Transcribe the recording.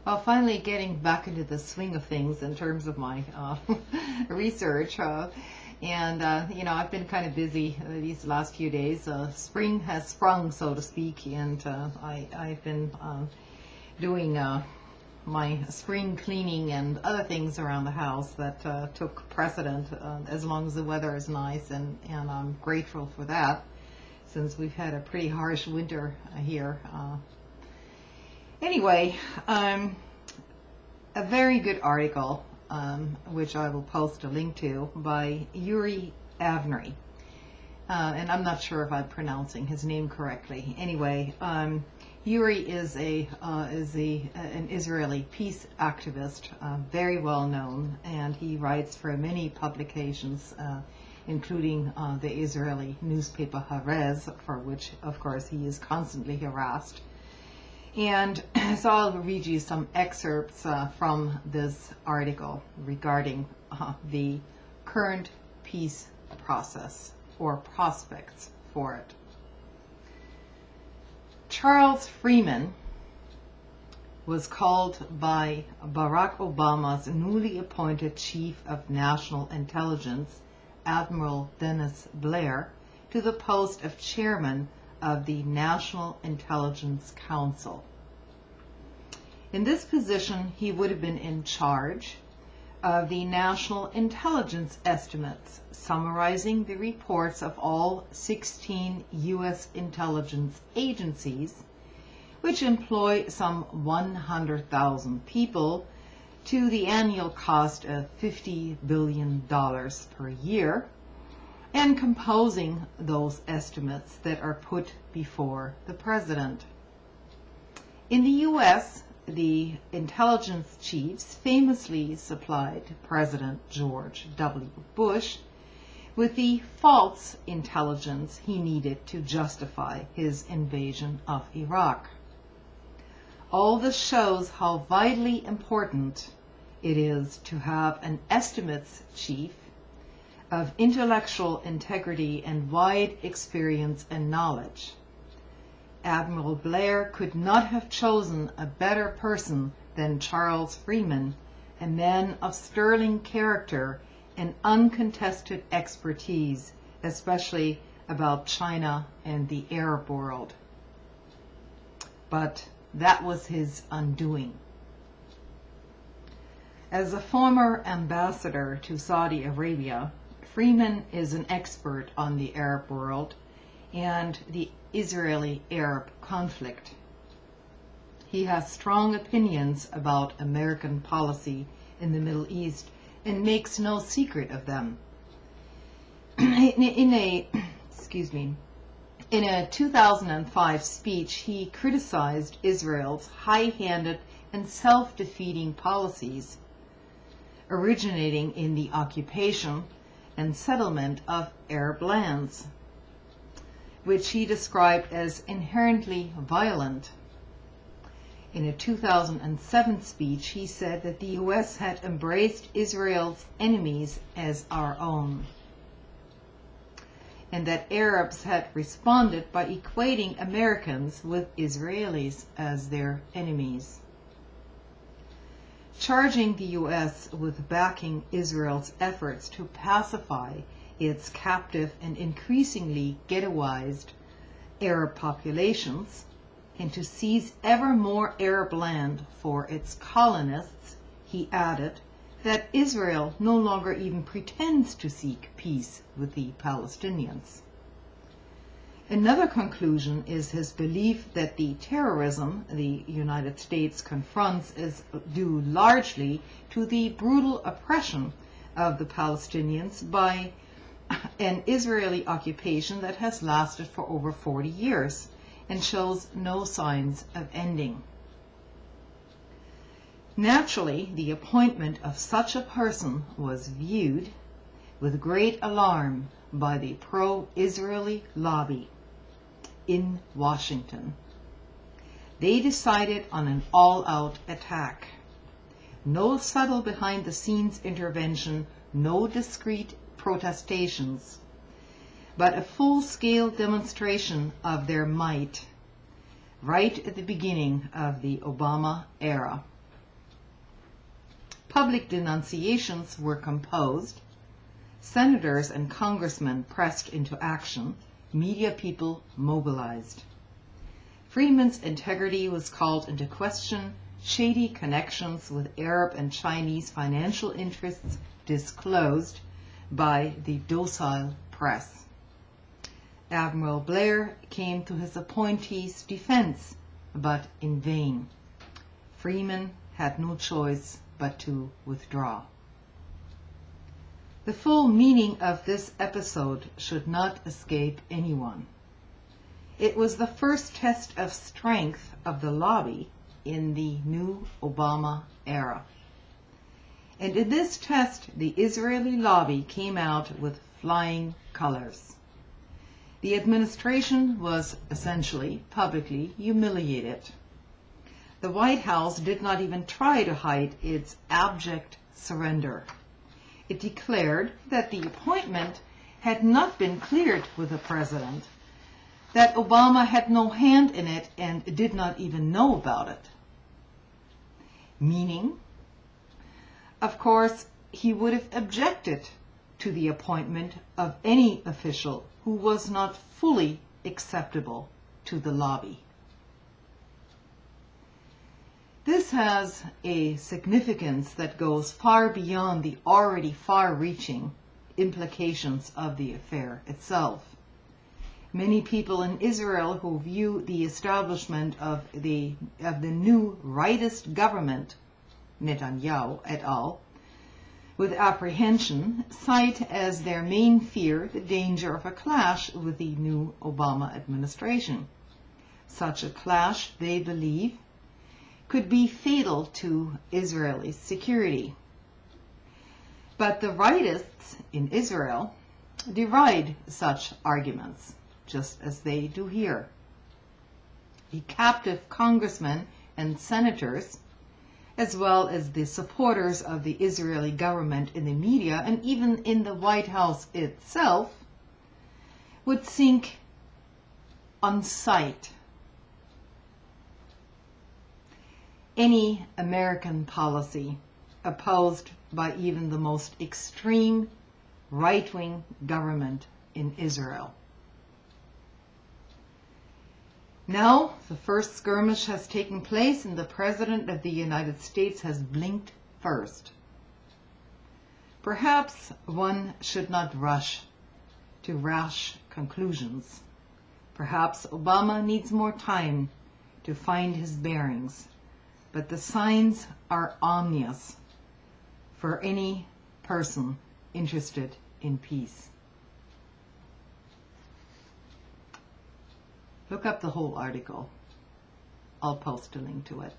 Well, finally getting back into the swing of things in terms of my research. I've been kind of busy these last few days. Spring has sprung, so to speak, and I've been doing my spring cleaning and other things around the house that took precedent as long as the weather is nice, and I'm grateful for that, since we've had a pretty harsh winter here. Anyway, a very good article, which I will post a link to, by Uri Avnery. And I'm not sure if I'm pronouncing his name correctly. Anyway, Uri is an Israeli peace activist, very well known, and he writes for many publications, including the Israeli newspaper Haaretz, for which, of course, he is constantly harassed. And so I'll read you some excerpts from this article regarding the current peace process, or prospects for it. Charles Freeman was called by Barack Obama's newly appointed Chief of National Intelligence, Admiral Dennis Blair, to the post of Chairman of the National Intelligence Council. In this position, he would have been in charge of the national intelligence estimates, summarizing the reports of all 16 U.S. intelligence agencies, which employ some 100,000 people, to the annual cost of $50 billion per year, and composing those estimates that are put before the President. In the U.S., the intelligence chiefs famously supplied President George W. Bush with the false intelligence he needed to justify his invasion of Iraq. All this shows how vitally important it is to have an estimates chief of intellectual integrity and wide experience and knowledge. Admiral Blair could not have chosen a better person than Charles Freeman, a man of sterling character and uncontested expertise, especially about China and the Arab world. But that was his undoing. As a former ambassador to Saudi Arabia, Freeman is an expert on the Arab world and the Israeli-Arab conflict. He has strong opinions about American policy in the Middle East and makes no secret of them. In a 2005 speech, he criticized Israel's high-handed and self-defeating policies, originating in the occupation and settlement of Arab lands, which he described as inherently violent. In a 2007 speech, he said that the U.S. had embraced Israel's enemies as our own, and that Arabs had responded by equating Americans with Israelis as their enemies. Charging the U.S. with backing Israel's efforts to pacify its captive and increasingly ghettoized Arab populations, and to seize ever more Arab land for its colonists, he added that Israel no longer even pretends to seek peace with the Palestinians. Another conclusion is his belief that the terrorism the United States confronts is due largely to the brutal oppression of the Palestinians by an Israeli occupation that has lasted for over 40 years and shows no signs of ending. Naturally, the appointment of such a person was viewed with great alarm by the pro-Israeli lobby in Washington. They decided on an all-out attack. No subtle behind-the-scenes intervention, no discreet protestations, but a full-scale demonstration of their might right at the beginning of the Obama era. Public denunciations were composed. Senators and congressmen pressed into action. Media people mobilized. Freeman's integrity was called into question. Shady connections with Arab and Chinese financial interests disclosed by the docile press. Admiral Blair came to his appointee's defense, but in vain. Freeman had no choice but to withdraw. The full meaning of this episode should not escape anyone. It was the first test of strength of the lobby in the new Obama era. And in this test, the Israeli lobby came out with flying colors. The administration was essentially publicly humiliated. The White House did not even try to hide its abject surrender. It declared that the appointment had not been cleared with the president, that Obama had no hand in it and did not even know about it. Meaning, of course, he would have objected to the appointment of any official who was not fully acceptable to the lobby. This has a significance that goes far beyond the already far-reaching implications of the affair itself. Many people in Israel who view the establishment of the new rightist government, Netanyahu et al., with apprehension, cite as their main fear the danger of a clash with the new Obama administration. Such a clash, they believe, could be fatal to Israeli security. But the rightists in Israel deride such arguments, just as they do here. The captive congressmen and senators, as well as the supporters of the Israeli government in the media and even in the White House itself, would sink on sight. Any American policy opposed by even the most extreme right-wing government in Israel. Now, the first skirmish has taken place and the President of the United States has blinked first. Perhaps one should not rush to rash conclusions. Perhaps Obama needs more time to find his bearings, but the signs are ominous for any person interested in peace. Look up the whole article. I'll post a link to it.